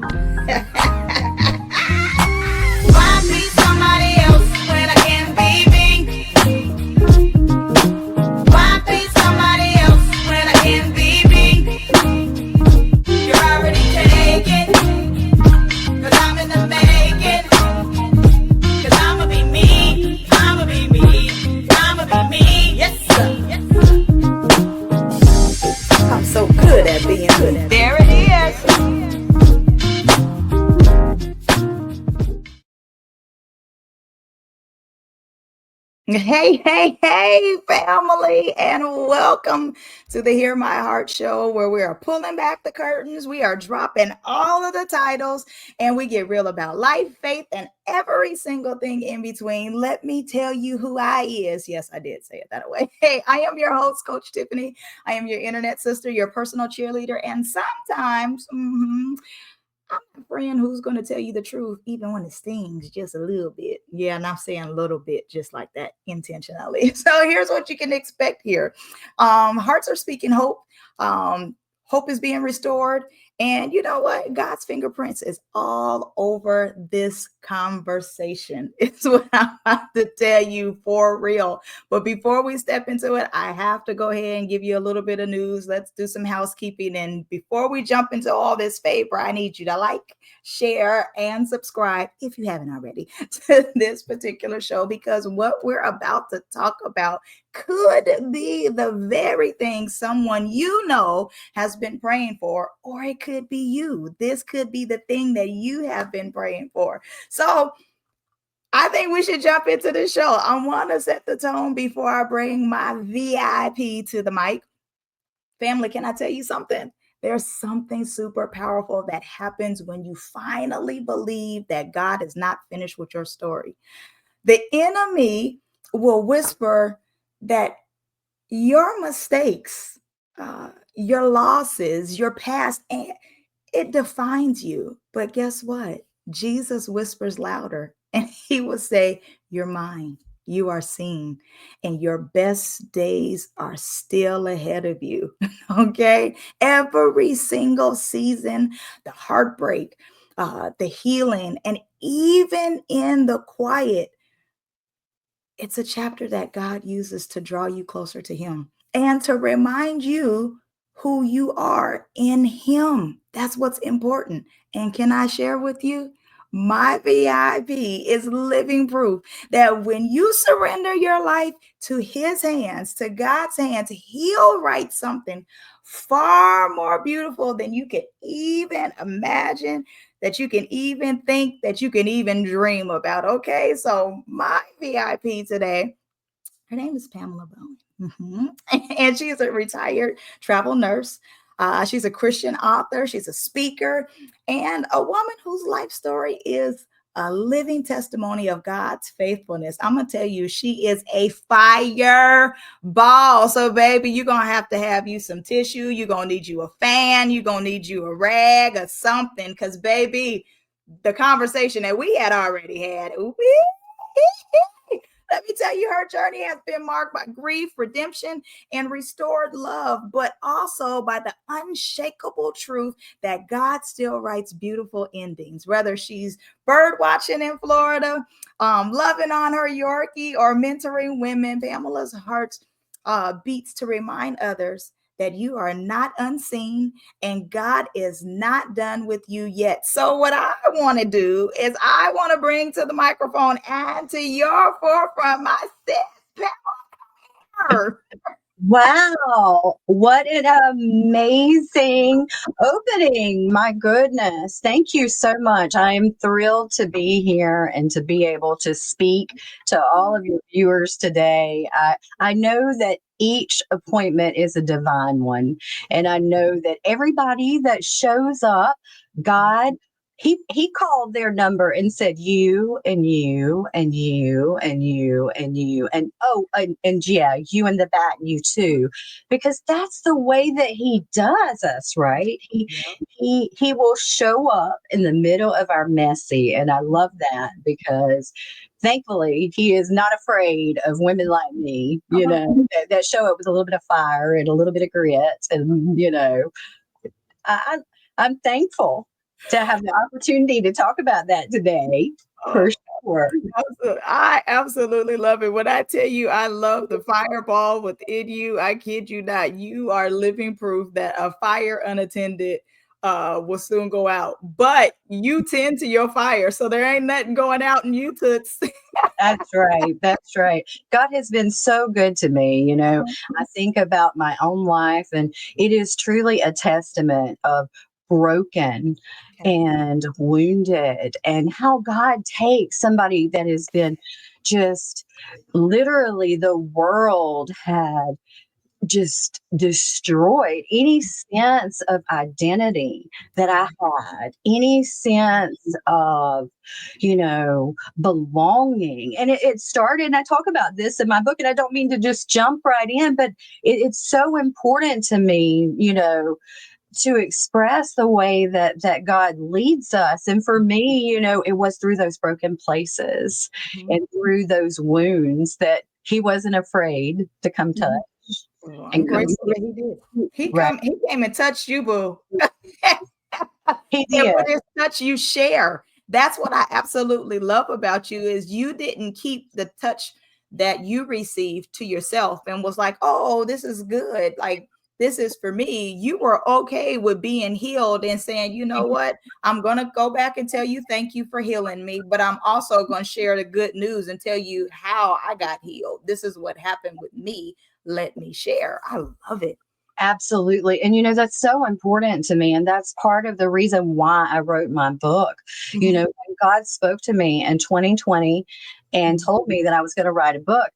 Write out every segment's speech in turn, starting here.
Why be somebody else when I can be me? Why be somebody else when I can be me? You're already taken, cause I'm in the making. Cause I'ma be me, I'ma be me, I'ma be me. Yes, sir. Yes, sir. I'm so good at being good. There it is. Hey, hey, hey, family, and welcome to the Hear My Heart show where we are pulling back the curtains. We are dropping all of the titles and we get real about life, faith, and every single thing in between. Let me tell you who I is. Yes, I did say it that way. Hey, I am your host, Coach Tiffany. I am your internet sister, your personal cheerleader, and sometimes, I'm a friend who's going to tell you the truth, even when it stings just a little bit. Yeah, and I'm saying a little bit, just like that, intentionally. So here's what you can expect here. Hearts are speaking hope. Hope is being restored. And you know what? God's fingerprints is all over this conversation. It's what I'm about to tell you for real. But before we step into it, I have to go ahead and give you a little bit of news. Let's do some housekeeping. And before we jump into all this favor, I need you to like, share, and subscribe if you haven't already to this particular show, because what we're about to talk about could be the very thing someone you know has been praying for, or it could be you. This could be the thing that you have been praying for. So I think we should jump into the show. I want to set the tone before I bring my VIP to the mic. Family, can I tell you something? There's something super powerful that happens when you finally believe that God is not finished with your story. The enemy will whisper that your mistakes, your losses, your past, and it defines you. But guess what? Jesus whispers louder and he will say, "You're mine. You are seen, and your best days are still ahead of you." Okay. Every single season, the heartbreak, the healing, and even in the quiet, it's a chapter that God uses to draw you closer to Him and to remind you who you are in Him. That's what's important. And can I share with you? My VIP is living proof that when you surrender your life to His hands, to God's hands, He'll write something far more beautiful than you could even imagine, that you can even think, that you can even dream about. Okay, so my VIP today, her name is Pamela Bowen. And she's a retired travel nurse. She's a Christian author, she's a speaker, and a woman whose life story is a living testimony of God's faithfulness. I'm going to tell you, she is a fireball. So, baby, you're going to have you some tissue. You're going to need you a fan. You're going to need you a rag or something. Because, baby, the conversation that we had already had, let me tell you, her journey has been marked by grief, redemption, and restored love, but also by the unshakable truth that God still writes beautiful endings. Whether she's bird watching in Florida, loving on her Yorkie, or mentoring women, Pamela's heart beats to remind others that you are not unseen and God is not done with you yet. So what I want to do is I want to bring to the microphone and to your forefront my sis, Pamela. Wow, what an amazing opening. My goodness. Thank you so much. I am thrilled to be here and to be able to speak to all of your viewers today. I know that each appointment is a divine one, and I know that everybody that shows up, God he called their number and said you and you and you and you and you and and yeah, you in the back, you too, because that's the way that he does us, right? He will show up in the middle of our messy, and I love that because thankfully he is not afraid of women like me, that show up with a little bit of fire and a little bit of grit, and I I'm thankful to have the opportunity to talk about that today, for sure. I absolutely love it. When I tell you I love the fireball within you, I kid you not. You are living proof that a fire unattended will soon go out. But you tend to your fire, so there ain't nothing going out in you toots. That's right. That's right. God has been so good to me. I think about my own life, and it is truly a testament of broken Okay. and wounded, and how God takes somebody that has been just literally the world had just destroyed any sense of identity that I had, any sense of, belonging. And it started, and I talk about this in my book, and I don't mean to just jump right in, but it's so important to me, to express the way that God leads us. And for me, it was through those broken places Mhm, and through those wounds that he wasn't afraid to come touch mhm. Well, I'm and come grateful see. that he did. Right. He came and touched you, boo. He And did. with his touch, you share. That's what I absolutely love about you is you didn't keep the touch that you received to yourself and was like, oh, this is good. Like, this is for me. You were okay with being healed and saying, you know what? I'm going to go back and tell you thank you for healing me, but I'm also going to share the good news and tell you how I got healed. This is what happened with me. Let me share. I love it. Absolutely. And that's so important to me. And that's part of the reason why I wrote my book. Mhm, When God spoke to me in 2020 and mhm, told me that I was going to write a book,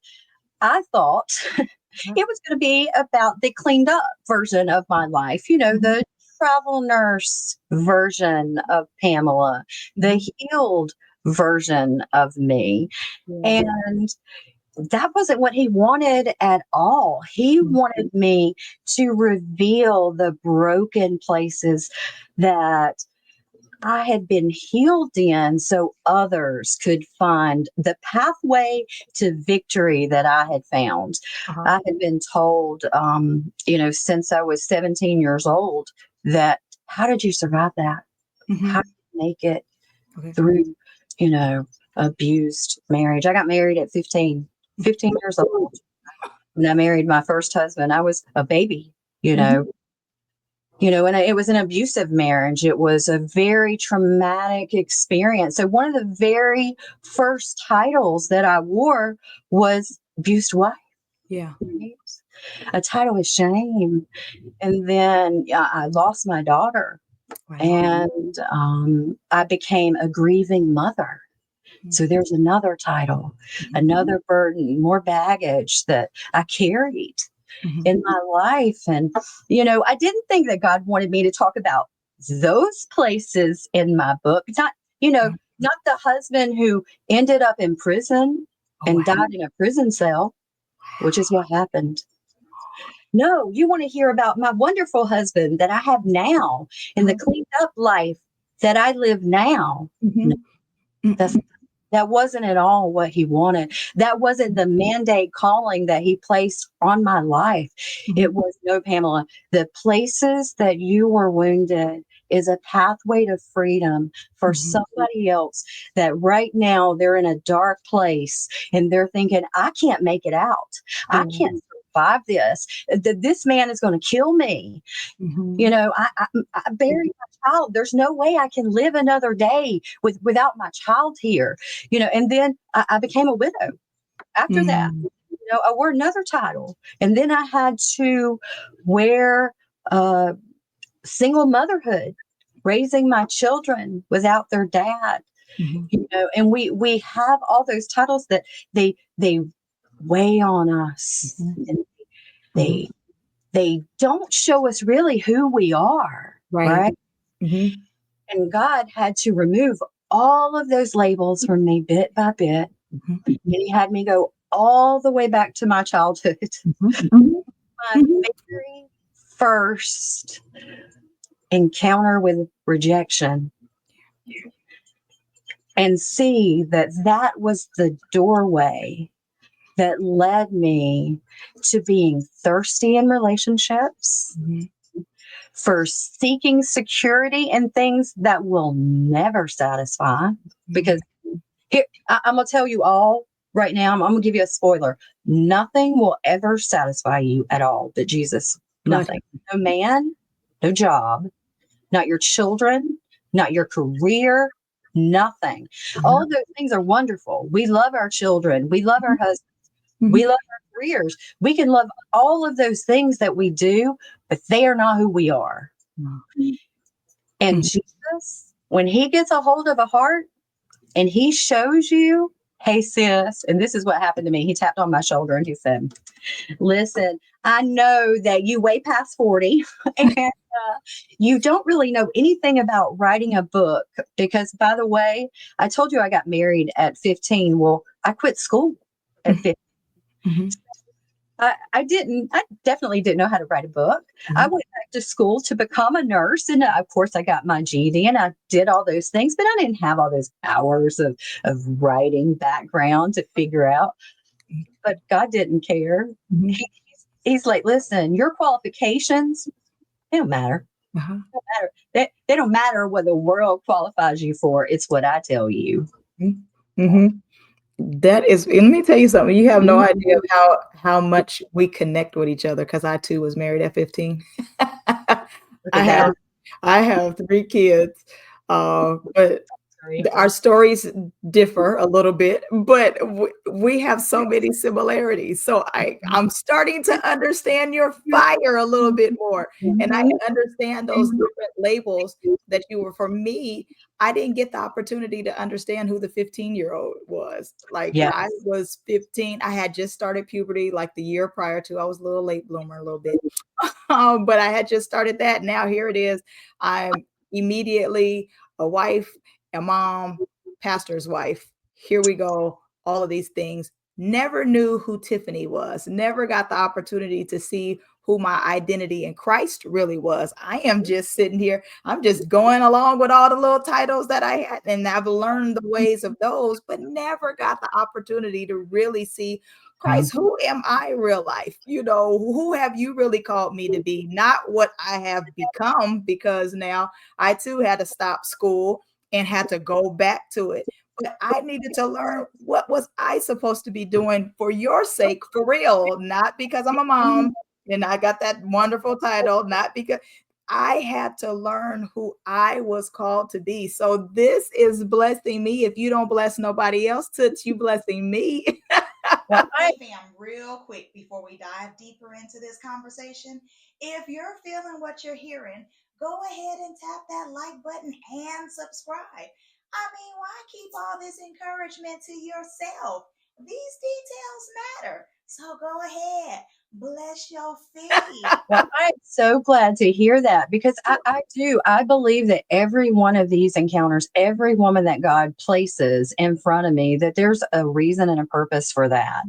I thought it mhm, was going to be about the cleaned up version of my life, mhm, the travel nurse version of Pamela, the mhm. healed version of me. Yeah. And that wasn't what he wanted at all. He Mhm, wanted me to reveal the broken places that I had been healed in so others could find the pathway to victory that I had found. uh-huh. I had been told, since I was 17 years old, that how did you survive that? How Mhm. did you make it Okay. through, you know, abused marriage? I got married at 15 years old. When I married my first husband, I was a baby, you Mhm. know, and it was an abusive marriage. It was a very traumatic experience. So one of the very first titles that I wore was abused wife. Yeah. Right? A title of shame. And then I lost my daughter, Wow. and I became a grieving mother. Mhm. So there's another title, Mhm. another burden, more baggage that I carried Mhm. in my life. And, I didn't think that God wanted me to talk about those places in my book. It's not, Yeah. not the husband who ended up in prison Oh, and wow. died in a prison cell, which is what happened. No, you want to hear about my wonderful husband that I have now and the Uh-huh. cleaned up life that I live now. No, Mhm. that's Mhm. that wasn't at all what he wanted. That wasn't the mandate calling that he placed on my life. It Mhm. was no, Pamela, the places that you were wounded is a pathway to freedom for Mhm. somebody else that right now they're in a dark place and they're thinking, I can't make it out. I Yeah. can't survive this. This man is going to kill me. Mhm. I buried my child. There's no way I can live another day without my child here. And then I became a widow after that. Mm. I wore another title. And then I had to wear uh, single motherhood, raising my children without their dad. Mhm. And we have all those titles that they weigh on us, Mhm. and Mhm. they they don't show us really who we are, Right. right? Mhm. And God had to remove all of those labels from me bit by bit. Mhm. And He had me go all the way back to my childhood, Mhm. Mhm. my Mhm. very first encounter with rejection, and see that that was the doorway that led me to being thirsty in relationships, Mhm. for seeking security in things that will never satisfy. Because here, I'm going to tell you all right now, I'm going to give you a spoiler. Nothing will ever satisfy you at all but Jesus. But Nothing. No man, no job, not your children, not your career, nothing. All of those things are wonderful. We love our children. We love our husbands. We love our careers. We can love all of those things that we do, but they are not who we are. And Jesus, when he gets a hold of a heart and he shows you, hey, sis, and this is what happened to me. He tapped on my shoulder and he said, listen, I know that you way past 40 and you don't really know anything about writing a book because, by the way, I told you I got married at 15. Well, I quit school at 15. I definitely didn't know how to write a book. I went back to school to become a nurse. And of course, I got my GED and I did all those things, but I didn't have all those hours of writing background to figure out. But God didn't care. He's like, listen, your qualifications, they don't matter. They don't matter. They don't matter what the world qualifies you for. It's what I tell you. That is, let me tell you something. You have no idea how much we connect with each other because I too was married at 15. I have 3 kids, but our stories differ a little bit, but we have so many similarities. So I'm starting to understand your fire a little bit more, and I understand those different labels that you were. For me, I didn't get the opportunity to understand who the 15-year-old was. Like I was 15. I had just started puberty like the year prior to. I was a little late bloomer a little bit. But I had just started that. Now here it is. I'm immediately a wife, a mom, pastor's wife. Here we go. All of these things. Never knew who Tiffany was. Never got the opportunity to see who my identity in Christ really was. I am just sitting here. I'm just going along with all the little titles that I had, and I've learned the ways of those, but never got the opportunity to really see Christ. Who am I real life? You know, who have you really called me to be? Not what I have become, because now I too had to stop school and had to go back to it. But I needed to learn what was I supposed to be doing for your sake, for real, not because I'm a mom and I got that wonderful title, not because I had to learn who I was called to be. So this is blessing me. If you don't bless nobody else, Toots, you blessing me. Well, fam, real quick before we dive deeper into this conversation, if you're feeling what you're hearing, go ahead and tap that like button and subscribe. I mean, why keep all this encouragement to yourself? These details matter. So go ahead, bless your feed. Well, I'm so glad to hear that because I do. I believe that every one of these encounters, every woman that God places in front of me, that there's a reason and a purpose for that.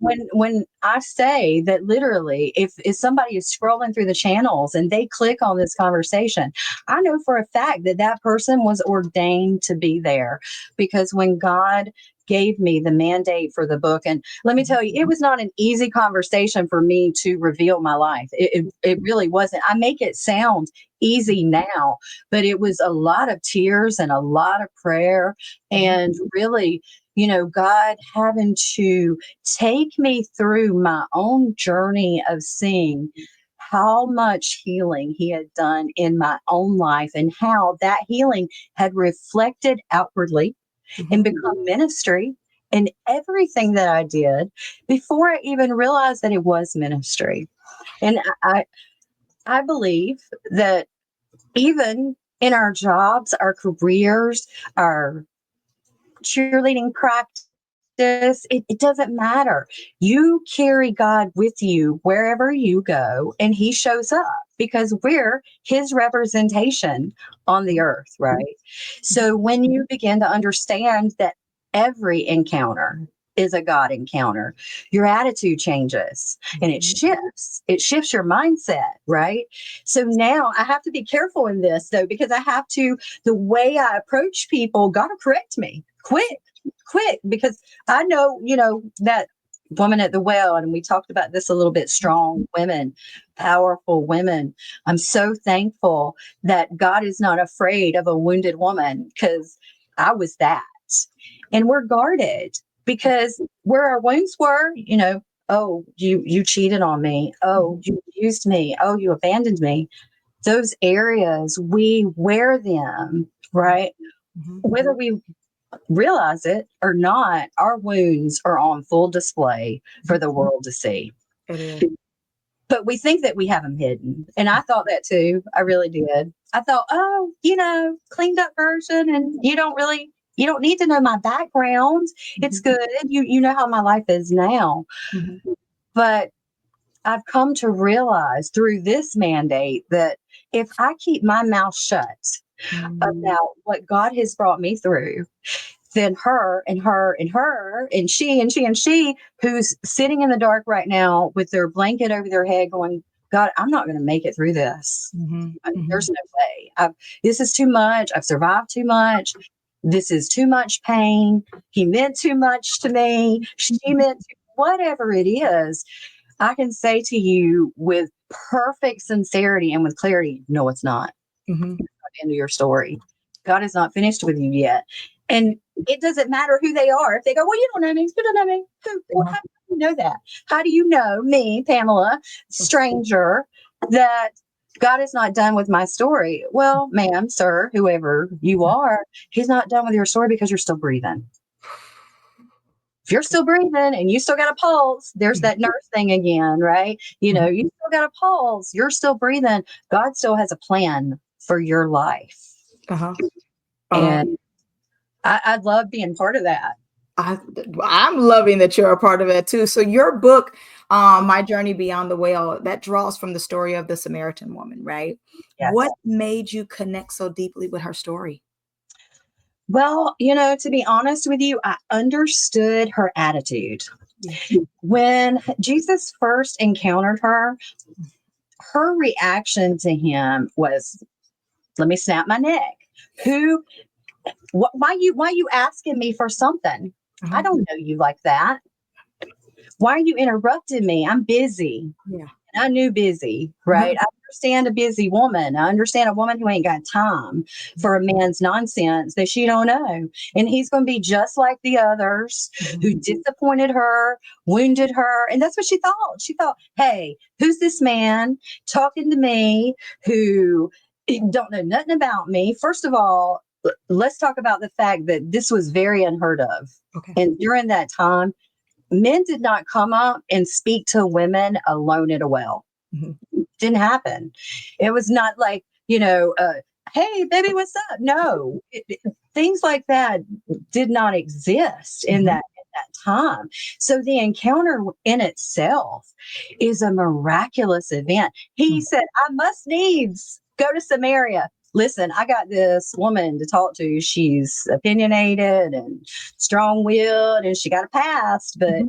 When I say that literally, if somebody is scrolling through the channels and they click on this conversation, I know for a fact that that person was ordained to be there because when God gave me the mandate for the book. And let me tell you, it was not an easy conversation for me to reveal my life. It really wasn't. I make it sound easy now, but it was a lot of tears and a lot of prayer and really, you know, God having to take me through my own journey of seeing how much healing he had done in my own life and how that healing had reflected outwardly and become ministry in everything that I did before I even realized that it was ministry. And I believe that even in our jobs, our careers, our cheerleading practice, it doesn't matter. You carry God with you wherever you go, and He shows up because we're His representation on the earth, right? So when you begin to understand that every encounter is a God encounter, your attitude changes and it shifts your mindset, right? So now I have to be careful in this though, because I have to, the way I approach people, God will correct me quick, because I know, you know, that woman at the well, and we talked about this a little bit, strong women, powerful women. I'm so thankful that God is not afraid of a wounded woman, because I was that. And we're guarded because where our wounds were, oh, you cheated on me. Oh, you used me. Oh, you abandoned me. Those areas, we wear them, right? Whether we realize it or not, our wounds are on full display for the world to see. It is. But we think that we have them hidden. And I thought that too. I really did. I thought, oh, cleaned up version, and you don't need to know my background. It's good. You know how my life is now. But I've come to realize through this mandate that if I keep my mouth shut about what God has brought me through, then her and her and her and she and she and she, who's sitting in the dark right now with their blanket over their head going, God, I'm not going to make it through this. There's no way. This is too much. I've survived too much. This is too much pain. He meant too much to me. She meant whatever it is. I can say to you with perfect sincerity and with clarity, no, it's not. It's not the end of your story. God is not finished with you yet. And it doesn't matter who they are. If they go, well, you don't know me. You don't know me. How do you know that? How do you know me, Pamela, stranger, that God is not done with my story? Well, ma'am, sir, whoever you are, he's not done with your story because you're still breathing. If you're still breathing and you still got a pulse, there's that nurse thing again, right? You still got a pulse. You're still breathing. God still has a plan for your life. And I love being part of that. I'm loving that you're a part of it too. So your book, My Journey Beyond the Whale, that draws from the story of the Samaritan woman, right? Yes. What made you connect so deeply with her story? Well, to be honest with you, I understood her attitude. When Jesus first encountered her, her reaction to him was, let me snap my neck. Why you asking me for something? I don't know you like that. Why are you interrupting me? I'm busy. Yeah. And I knew busy, right? I understand a busy woman. I understand a woman who ain't got time for a man's nonsense that she don't know. And he's going to be just like the others who disappointed her, wounded her. And that's what she thought. She thought, hey, who's this man talking to me who don't know nothing about me? First of all, let's talk about the fact that this was very unheard of. And during that time, men did not come up and speak to women alone at a well. Didn't happen. It was not like, hey, baby, what's up? No, things like that did not exist in that time. So the encounter in itself is a miraculous event. He said, I must needs go to Samaria. Listen, I got this woman to talk to. She's opinionated and strong-willed, and she got a past, but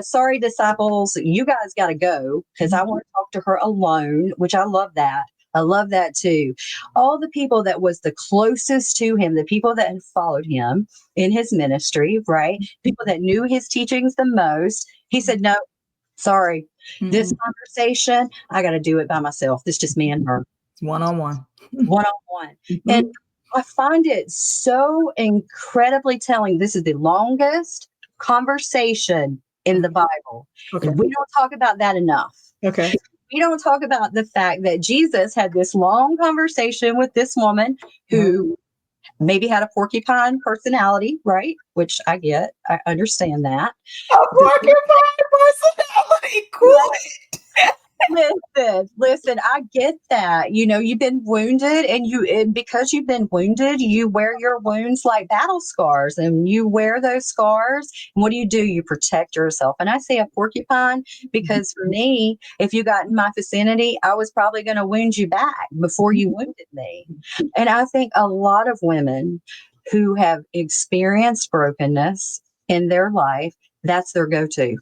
sorry, disciples, you guys got to go because I want to talk to her alone, which I love that. I love that too. All the people that was the closest to him, the people that had followed him in his ministry, right? People that knew his teachings the most. He said, no, sorry, this conversation, I got to do it by myself. This is just me and her. One-on-one. One-on-one. And I find it so incredibly telling. This is the longest conversation in the Bible. And we don't talk about that enough. We don't talk about the fact that Jesus had this long conversation with this woman who maybe had a porcupine personality, right? Which I get. I understand that. A porcupine personality. Cool. Listen, I get that. You've been wounded, and because you've been wounded, you wear your wounds like battle scars, and you wear those scars. And what do? You protect yourself. And I say a porcupine because for me, if you got in my vicinity, I was probably going to wound you back before you wounded me. And I think a lot of women who have experienced brokenness in their life, that's their go-to.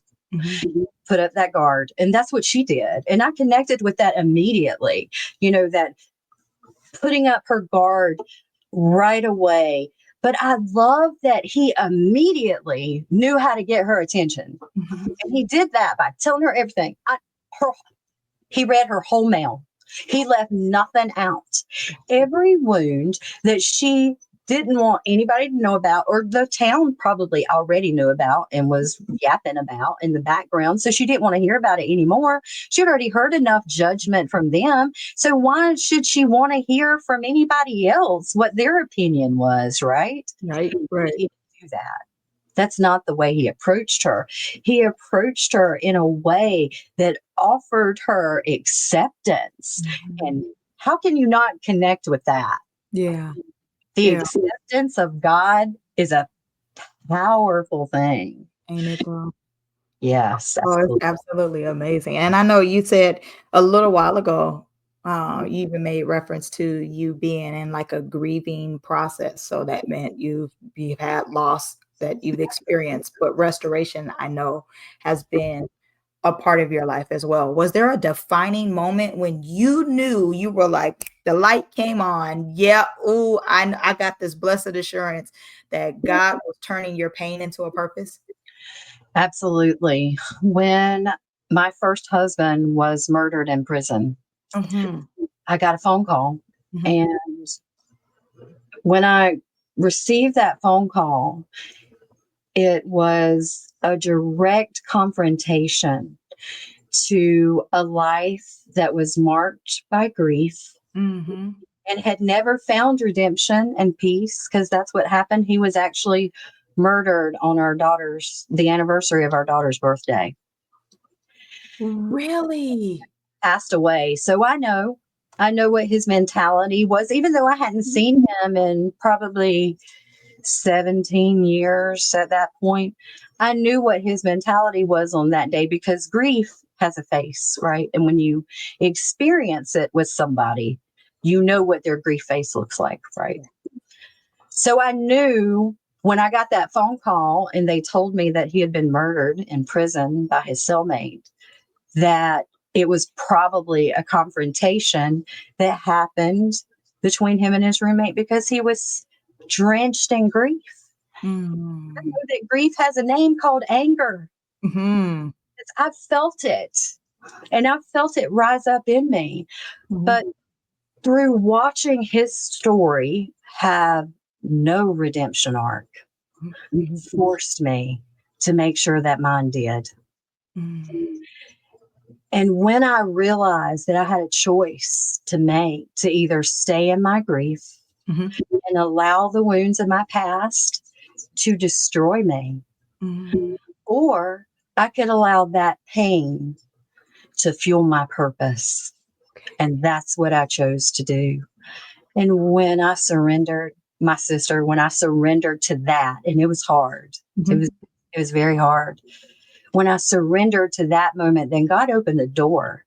Put up that guard. And that's what she did. And I connected with that immediately, that putting up her guard right away But I love that he immediately knew how to get her attention. And he did that by telling her everything. He read her whole mail. He left nothing out. Every wound that she didn't want anybody to know about, or the town probably already knew about and was yapping about in the background. So she didn't want to hear about it anymore. She had already heard enough judgment from them. So why should she want to hear from anybody else what their opinion was, right? Right. He didn't do that. That's not the way he approached her. He approached her in a way that offered her acceptance. And how can you not connect with that? Yeah. The Yeah. acceptance of God is a powerful thing. Ain't it, girl? Yes, Oh, it's absolutely. absolutely amazing. And I know you said a little while ago, you even made reference to you being in like a grieving process. So that meant you've had loss that you've experienced, but restoration, I know, has been a part of your life as well. Was there a defining moment when you knew you were like the light came on? Yeah, ooh, I got this blessed assurance that God was turning your pain into a purpose. Absolutely. When my first husband was murdered in prison, Hmm. I got a phone call. Hmm. And when I received that phone call, it was a direct confrontation to a life that was marked by grief Hmm. and had never found redemption and peace, because that's what happened. He was actually murdered on the anniversary of our daughter's birthday, Really? passed away. So I know what his mentality was, even though I hadn't seen him in probably 17 years at that point. I knew what his mentality was on that day, because grief has a face, right? And when you experience it with somebody, you know what their grief face looks like, right? So I knew when I got that phone call and they told me that he had been murdered in prison by his cellmate, that it was probably a confrontation that happened between him and his roommate, because he was drenched in grief. I know Mm. that grief has a name called anger. Mhm. I've felt it, and I've felt it rise up in me. Mhm. But through watching his story have no redemption arc, it Mhm. forced me to make sure that mine did. Mhm. And when I realized that I had a choice to make, to either stay in my grief Mhm. and allow the wounds of my past to destroy me, Mhm. or I could allow that pain to fuel my purpose. And that's what I chose to do. And when I surrendered, my sister, when I surrendered to that, and it was hard, it Mhm. was it was very hard. When I surrendered to that moment, then God opened the door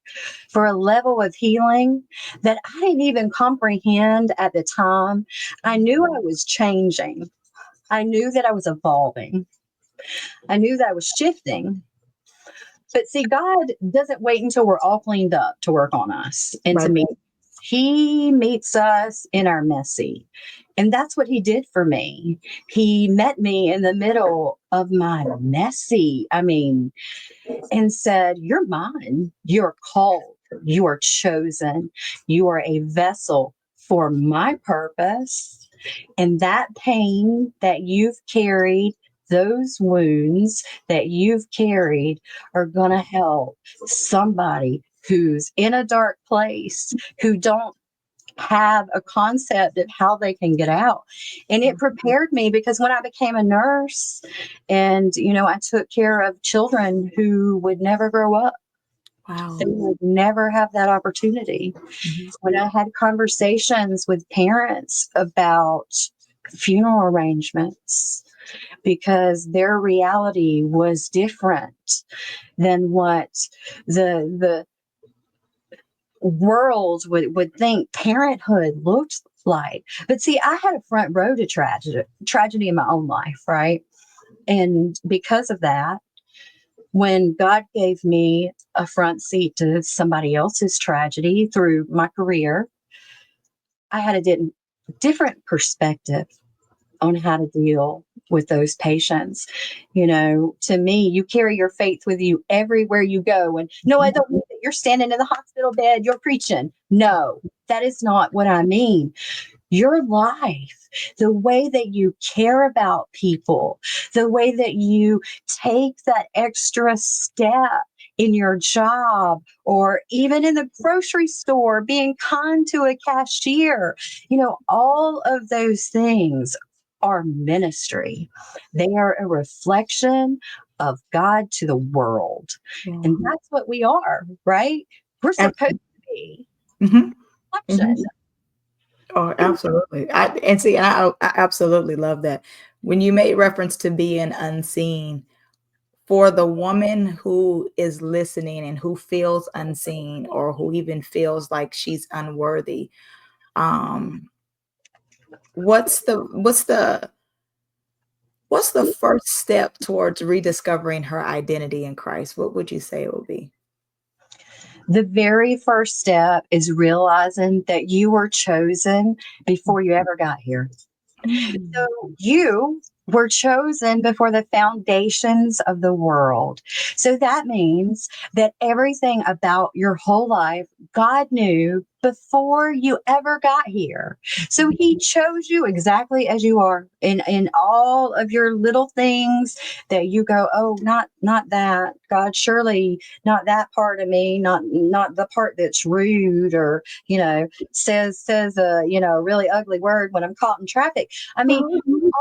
for a level of healing that I didn't even comprehend at the time. I knew I was changing. I knew that I was evolving. I knew that I was shifting. But see, God doesn't wait until we're all cleaned up to work on us and to Right. meet. He meets us in our messy. And that's what he did for me. He met me in the middle of my messy. And said, "You're mine. You're called. You are chosen. You are a vessel for my purpose. And that pain that you've carried, those wounds that you've carried, are going to help somebody who's in a dark place, who don't have a concept of how they can get out." And it prepared me, because when I became a nurse and, I took care of children who would never grow up, they Wow. would never have that opportunity. Mhm. When I had conversations with parents about funeral arrangements, because their reality was different than what the world would think parenthood looked like. But see, I had a front row to tragedy in my own life, right? And because of that, when God gave me a front seat to somebody else's tragedy through my career, I had a different perspective on how to deal with those patients. To me, you carry your faith with you everywhere you go. And no, I don't mean that you're standing in the hospital bed, you're preaching. No, that is not what I mean. Your life, the way that you care about people, the way that you take that extra step in your job or even in the grocery store, being kind to a cashier, all of those things are ministry. They are a reflection of God to the world. And that's what we are, right? We're supposed to be Mm-hmm. reflection. Oh, absolutely. I absolutely love that. When you made reference to being unseen, for the woman who is listening and who feels unseen or who even feels like she's unworthy, um, what's the first step towards rediscovering her identity in Christ? What would you say it would be? The very first step is realizing that you were chosen before you ever got here. Mm. So you were chosen before the foundations of the world. So that means that everything about your whole life, God knew before you ever got here. So he chose you exactly as you are in all of your little things that you go, oh, not that. God, surely not that part of me, not the part that's rude or, says a, really ugly word when I'm caught in traffic. I mean,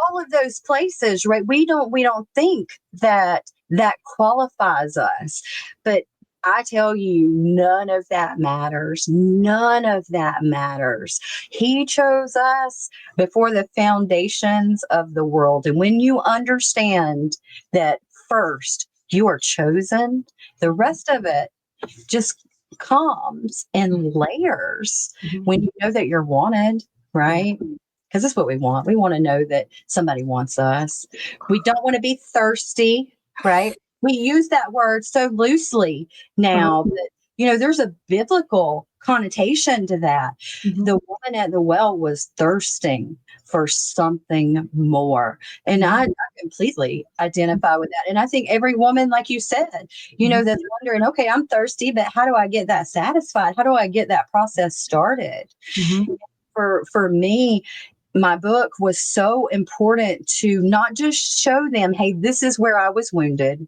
all of those places, right? We don't think that qualifies us, but I tell you, none of that matters. None of that matters. He chose us before the foundations of the world. And when you understand that first you are chosen, the rest of it just comes in layers when you know that you're wanted, Yeah. right? Because that's what we want. We want to know that somebody wants us. We don't want to be thirsty, right? We use that word so loosely now, but there's a biblical connotation to that. Mhm. The woman at the well was thirsting for something more. And I completely identify with that. And I think every woman, like you said, that's wondering, okay, I'm thirsty, but how do I get that satisfied? How do I get that process started? Mhm. For me, my book was so important to not just show them, hey, this is where I was wounded,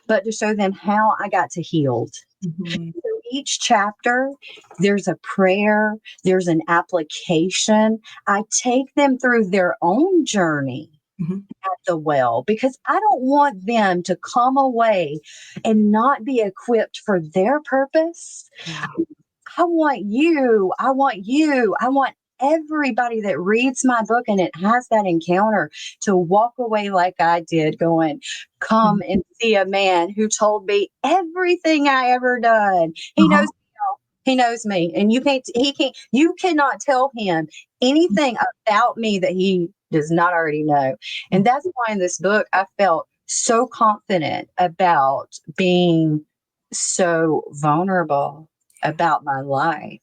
but to show them how I got to healed. Mhm. So each chapter, there's a prayer, there's an application. I take them through their own journey Mhm. at the well because I don't want them to come away and not be equipped for their purpose. Yeah. I want everybody that reads my book and it has that encounter to walk away like I did, going, come and see a man who told me everything I ever done. He knows Uh-huh. me all. He knows me. And you cannot tell him anything about me that he does not already know. And that's why in this book I felt so confident about being so vulnerable about my life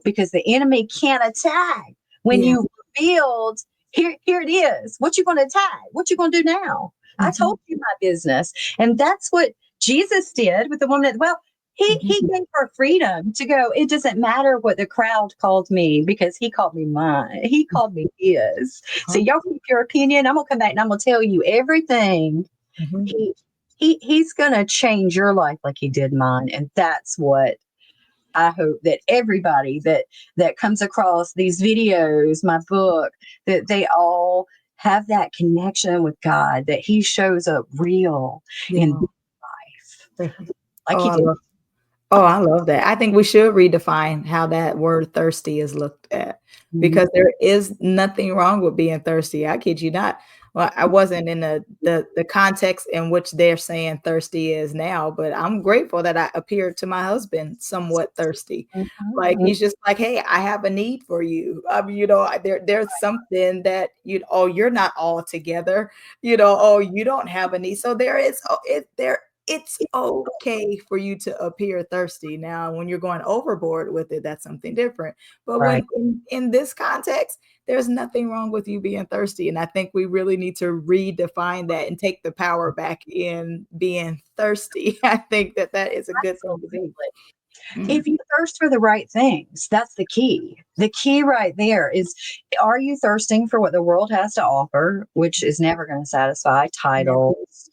because the enemy can't attack when Yeah. you revealed here it is. What you going to attack? What you going to do now? I Mhm. told you my business. And that's what Jesus did with the woman at the well. He gave her freedom to go. It doesn't matter what the crowd called me because he called me mine. He called me his. So Uh-huh. y'all keep your opinion. I'm gonna come back and I'm gonna tell you everything. Mhm. He he's gonna change your life like he did mine. And that's what I hope that everybody that comes across these videos, my book, that they all have that connection with God, that he shows up real in Yeah. life like Oh, he did. I love that. I think we should redefine how that word thirsty is looked at Mhm. because there is nothing wrong with being thirsty. I kid you not. Well, I wasn't in the context in which they're saying thirsty is now, but I'm grateful that I appeared to my husband somewhat thirsty. Like Mhm. he's just like, hey, I have a need for you. There's something that you're not all together. Oh, you don't have a need. So there is it's okay for you to appear thirsty. Now, when you're going overboard with it, that's something different. But Right. when in this context, there's nothing wrong with you being thirsty. And I think we really need to redefine that and take the power back in being thirsty. I think that that is a good thing to Absolutely. be. Mm. If you thirst for the right things, that's the key. The key right there is, are you thirsting for what the world has to offer, which is never going to satisfy? Never. Titles,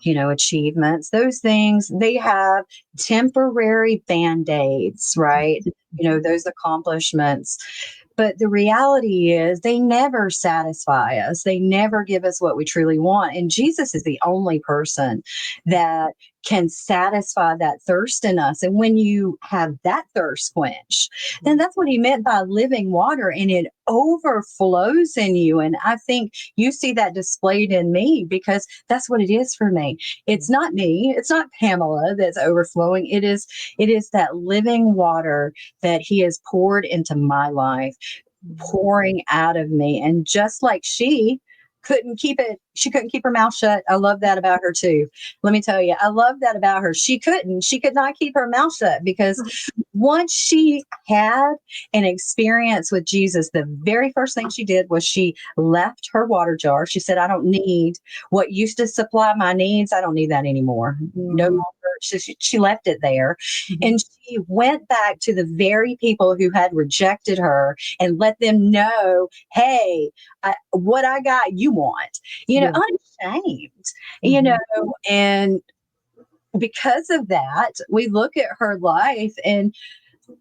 achievements, those things, they have temporary band-aids, right? Those accomplishments. But the reality is, they never satisfy us. They never give us what we truly want. And Jesus is the only person that can satisfy that thirst in us. And when you have that thirst quench, then that's what he meant by living water, and it overflows in you. And I think you see that displayed in me, because that's what it is for me. It's not me, it's not Pamela that's overflowing. It is that living water that he has poured into my life, pouring out of me. And just like she couldn't keep her mouth shut. I love that about her too. Let me tell you, I love that about her. She could not keep her mouth shut, because once she had an experience with Jesus, the very first thing she did was she left her water jar. She said, I don't need what used to supply my needs. I don't need that anymore. No Mhm. longer. She left it there. Mhm. And she went back to the very people who had rejected her and let them know, hey, what I got, you want, Yeah. unashamed, Mhm. and because of that, we look at her life, and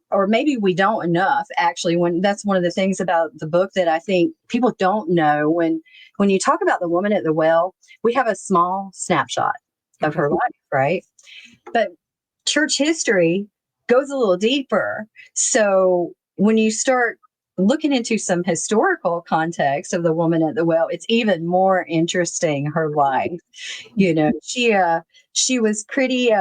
or maybe we don't enough, actually. When that's one of the things about the book that I think people don't know. When you talk about the woman at the well, we have a small snapshot of Okay. her life, right? But church history goes a little deeper. So when you start looking into some historical context of the woman at the well, it's even more interesting, her life. She was pretty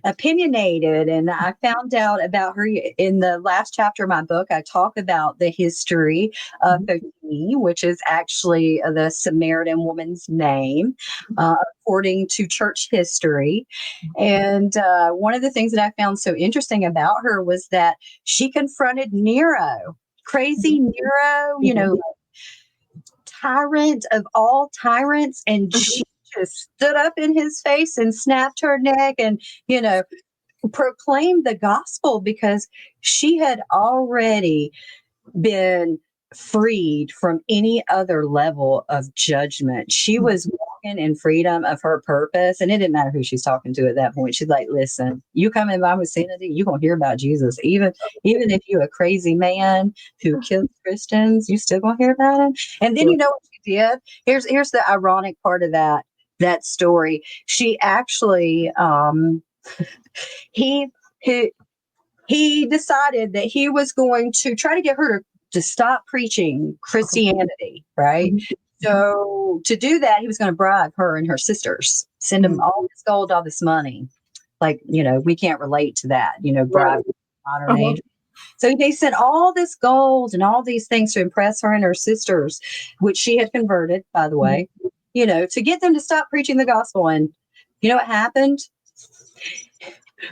opinionated, and I found out about her in the last chapter of my book. I talk about the history of Mhm. Tiffany, which is actually the Samaritan woman's name, according to church history. And one of the things that I found so interesting about her was that she confronted Nero, crazy Nero, Mhm. tyrant of all tyrants, and she just stood up in his face and snapped her neck, and you know proclaimed the gospel, because she had already been freed from any other level of judgment. She was walking in freedom of her purpose, and it didn't matter who she's talking to at that point. She's like, listen, you come in my vicinity, you're gonna hear about Jesus. Even if you're a crazy man who kills Christians, you still gonna hear about him. And then Sure. you know what she did? Here's the ironic part of that story. She actually he he he decided that he was going to try to get her to stop preaching Okay. Christianity, right? Mhm. Mhm. So to do that, he was going to bribe her and her sisters, send them Mhm. all this gold, all this money. Like, we can't relate to that, Right. bribe in the modern Uh-huh. age. So they sent all this gold and all these things to impress her and her sisters, which she had converted, by the Mhm. way, to get them to stop preaching the gospel. And you know what happened?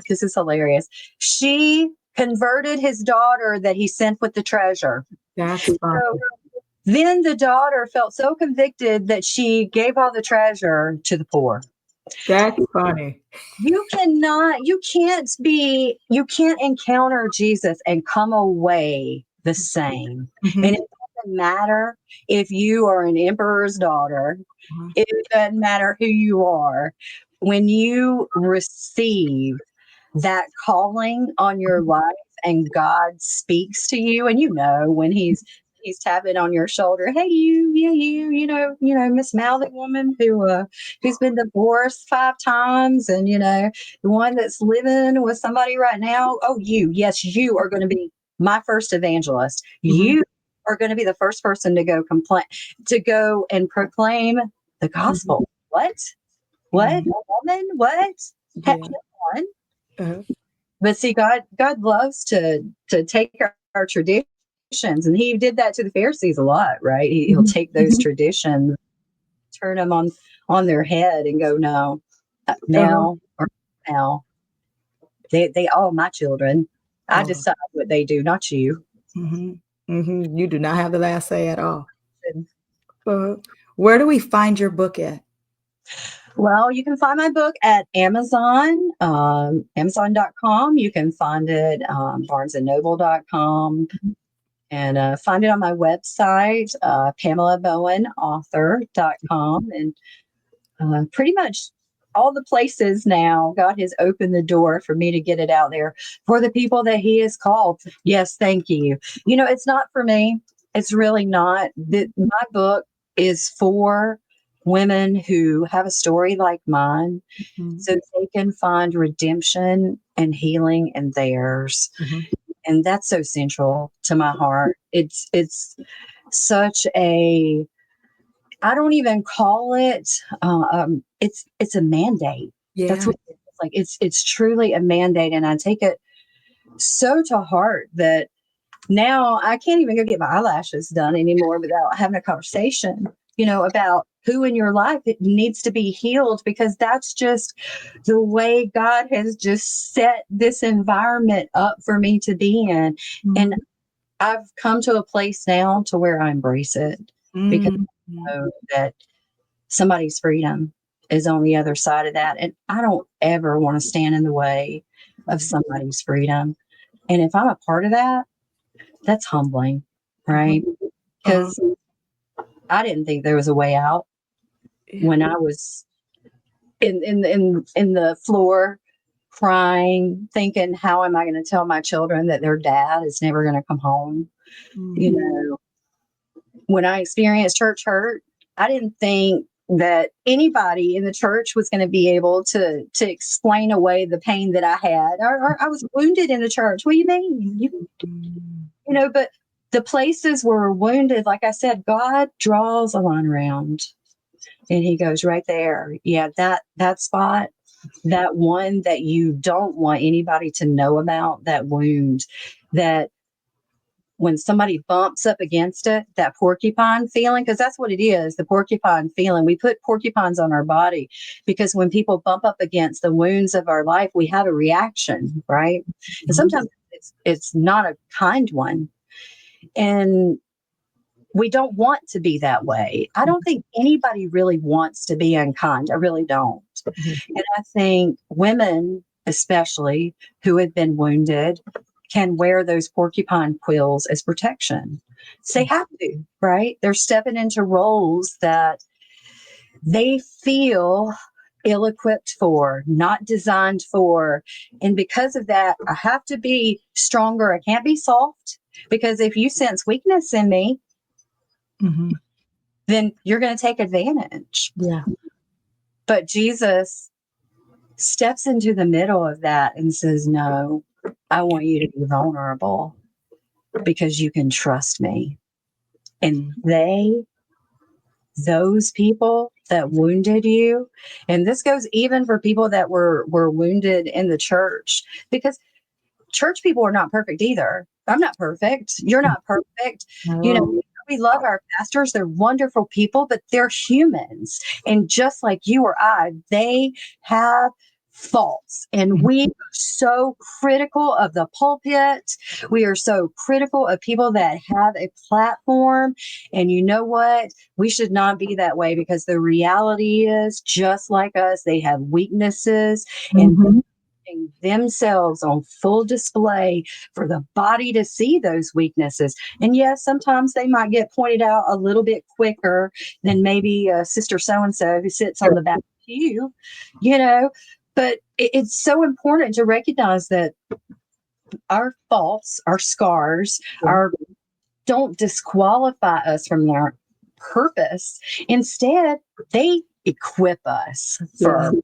This is hilarious. She converted his daughter that he sent with the treasure. That's So funny. then the daughter felt so convicted that she gave all the treasure to the poor. That's funny. You can't encounter Jesus and come away the same. And Mhm. it doesn't matter if you are an emperor's daughter, Mhm. it doesn't matter who you are. When you receive that calling on your life and God speaks to you, and when he's tapping on your shoulder, hey, Miss Mouthy woman who's been divorced 5 times, and the one that's living with somebody right now. Oh, yes, you are going to be my first evangelist. Mhm. You are going to be the first person to go and proclaim the Mhm. gospel. What, Mhm. a woman? What? Yeah. Come on. Uh-huh. But see, God loves to take our traditions, and He did that to the Pharisees a lot, right? He'll Mhm. take those Mhm. traditions, turn them on their head, and go, no, Uh-huh. now or now they all my children. I Oh. decide what they do, not you. Mhm. You do not have the last say at all. Uh, where do we find your book at? Well, you can find my book at Amazon, Amazon.com. You can find it BarnesandNoble.com, and find it on my website, PamelaBowenAuthor.com. And pretty much all the places now, God has opened the door for me to get it out there for the people that He has called. Yes, thank you. It's not for me. It's really not. My book is for women who have a story like mine, so they can find redemption and healing in theirs. And that's so central to my heart. It's such a, I don't even call it. It's a mandate. That's Yeah. what it's like. It's truly a mandate, and I take it so to heart that now I can't even go get my eyelashes done anymore without having a conversation, about who in your life it needs to be healed, because that's just the way God has just set this environment up for me to be in. And I've come to a place now to where I embrace it, because I know that somebody's freedom is on the other side of that. And I don't ever want to stand in the way of somebody's freedom. And if I'm a part of that, that's humbling, right? Because I didn't think there was a way out when I was in the floor crying, thinking, how am I going to tell my children that their dad is never going to come home? When I experienced church hurt, I didn't think that anybody in the church was going to be able to explain away the pain that I had. Or I was wounded in the church. What do you mean? But the places where we're wounded, like I said, God draws a line around, and He goes right there. Yeah, that spot, that one that you don't want anybody to know about, that wound, that when somebody bumps up against it, that porcupine feeling, because that's what it is, the porcupine feeling. We put porcupines on our body because when people bump up against the wounds of our life, we have a reaction, right? And sometimes it's not a kind one. And we don't want to be that way. I don't think anybody really wants to be unkind. I really don't. And I think women, especially who have been wounded, can wear those porcupine quills as protection. So they have to, right? They're stepping into roles that they feel ill equipped for, not designed for. And because of that, I have to be stronger. I can't be soft, because if you sense weakness in me, then you're going to take advantage. Yeah. But Jesus steps into the middle of that and says, no, I want you to be vulnerable because you can trust me. And those people that wounded you, and this goes even for people that were wounded in the church, because church people are not perfect either. I'm not perfect. You're not perfect. We love our pastors. They're wonderful people, but they're humans. And just like you or I, they have faults. And we are so critical of the pulpit. We are so critical of people that have a platform. And you know what? We should not be that way, because the reality is, just like us, they have weaknesses, and themselves on full display for the body to see those weaknesses. And yes, sometimes they might get pointed out a little bit quicker than maybe Sister so-and-so who sits on the back pew, but it's so important to recognize that our faults, our scars, don't disqualify us from our purpose. Instead, they equip us for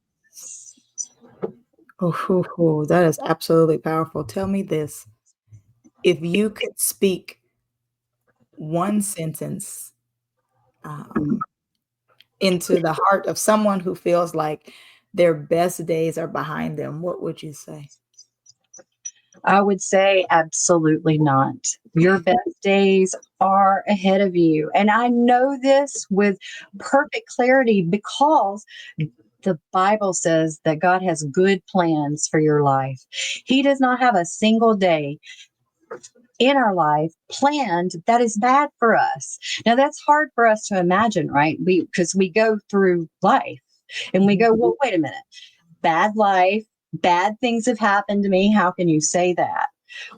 That is absolutely powerful. Tell me this. If you could speak one sentence into the heart of someone who feels like their best days are behind them, what would you say? I would say absolutely not. Your best days are ahead of you. And I know this with perfect clarity, because the Bible says that God has good plans for your life. He does not have a single day in our life planned that is bad for us. Now that's hard for us to imagine, right? Because we go through life and we go, well, wait a minute, bad life, bad things have happened to me. How can you say that?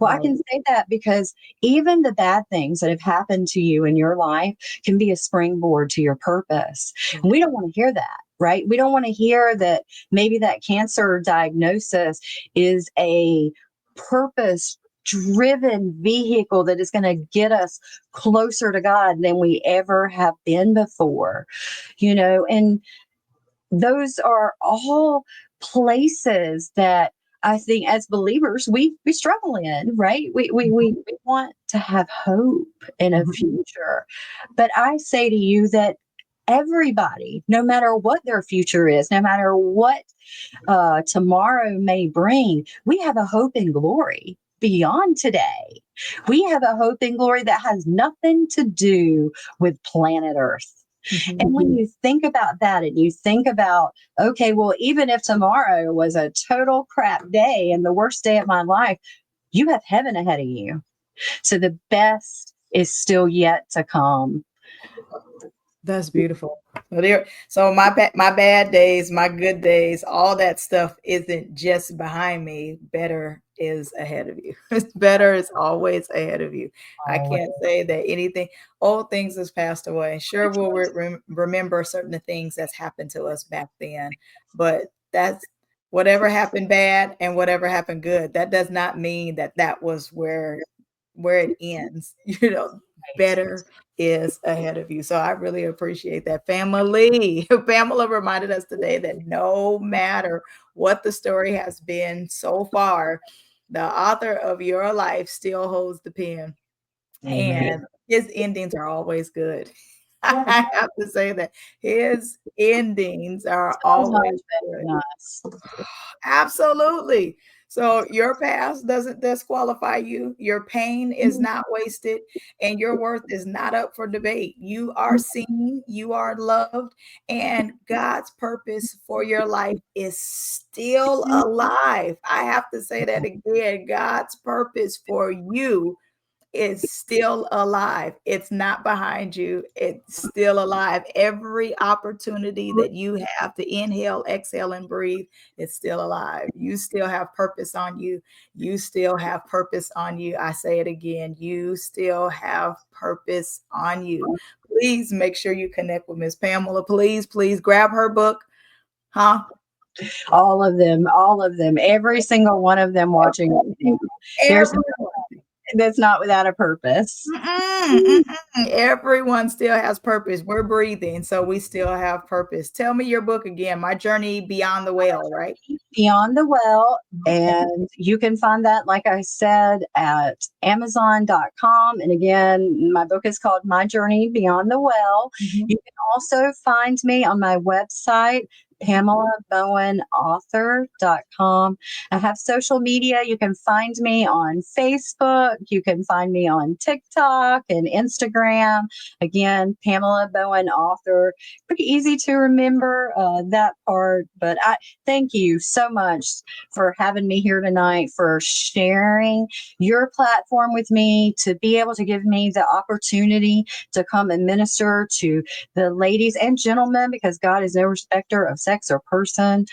Well, I Right. can say that because even the bad things that have happened to you in your life can be a springboard to your purpose. And we don't want to hear that, right? We don't want to hear that maybe that cancer diagnosis is a purpose driven vehicle that is going to get us closer to God than we ever have been before, and those are all places that I think as believers we struggle in, right? We want to have hope in a future. But I say to you that everybody, no matter what their future is, no matter what tomorrow may bring, we have a hope and glory beyond today. We have a hope and glory that has nothing to do with planet Earth. And when you think about that and you think about, okay, well, even if tomorrow was a total crap day and the worst day of my life, you have heaven ahead of you. So the best is still yet to come. That's beautiful. So my bad days, my good days, all that stuff isn't just behind me. Better is ahead of you. Better is always ahead of you. I can't say that anything old things has passed away. Sure, we'll remember certain things that's happened to us back then, but that's whatever happened bad and whatever happened good. That does not mean that that was where it ends. Better is ahead of you. So I really appreciate that. Family. Pamela reminded us today that no matter what the story has been so far, the author of your life still holds the pen, and his endings are always good. I have to say that his endings are So much always better good. than us. Absolutely. So your past doesn't disqualify you. Your pain is not wasted, and your worth is not up for debate. You are seen, you are loved, and God's purpose for your life is still alive. I have to say that again. God's purpose for you is still alive. It's not behind you. It's still alive. Every opportunity that you have to inhale, exhale, and breathe, it's still alive. You still have purpose on you. You still have purpose on you. I say it again. You still have purpose on you. Please make sure you connect with Miss Pamela. Please, please grab her book. Huh? All of them, every single one of them watching right now. There's Everyone. that's not without a purpose. Everyone still has purpose. We're breathing, so we still have purpose. Tell me your book again. My Journey Beyond the Whale, right? Beyond the Well. And you can find that, like I said, at Amazon.com. And again, my book is called My Journey Beyond the Well. You can also find me on my website, PamelaBowenAuthor.com. I have social media. You can find me on Facebook. You can find me on TikTok and Instagram. Again, Pamela Bowen Author. Pretty easy to remember that part. But I thank you so much for having me here tonight, for sharing your platform with me, to be able to give me the opportunity to come and minister to the ladies and gentlemen, because God is no respecter of sex or person,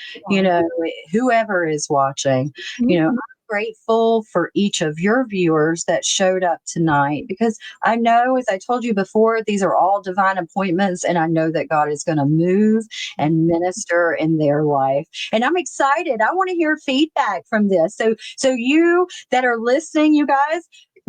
whoever is watching. I'm grateful for each of your viewers that showed up tonight, because I know, as I told you before, these are all divine appointments, and I know that God is going to move and minister in their life. And I'm excited. I want to hear feedback from this. So you that are listening, you guys,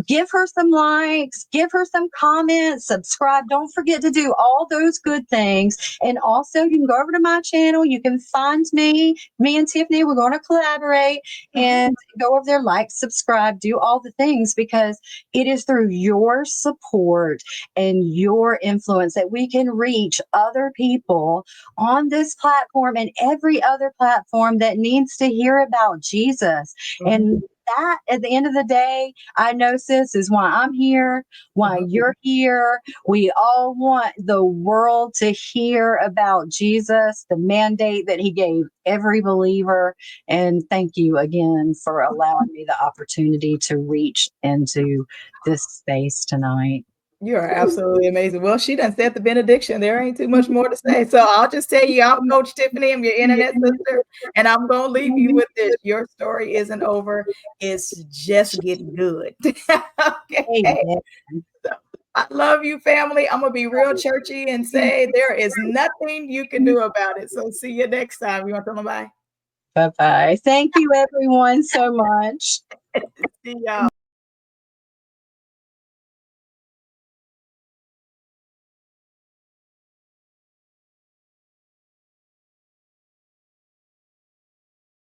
give her some likes, give her some comments, subscribe. Don't forget to do all those good things. And also, you can go over to my channel. You can find me. Me and Tiffany, we're going to collaborate and go over there, like, subscribe, do all the things, because it is through your support and your influence that we can reach other people on this platform and every other platform that needs to hear about Jesus. And that at the end of the day, I know, sis, is why I'm here, why you're here. We all want the world to hear about Jesus, the mandate that he gave every believer. And thank you again for allowing me the opportunity to reach into this space tonight. You are absolutely amazing. Well, she done said the benediction. There ain't too much more to say. So I'll just tell you, I'm Coach Tiffany. I'm your internet sister. And I'm going to leave you with this. Your story isn't over. It's just getting good. Okay. Amen. So I love you, family. I'm going to be real churchy and say there is nothing you can do about it. So see you next time. You want to tell them bye? Bye bye. Thank you, everyone, so much. See y'all.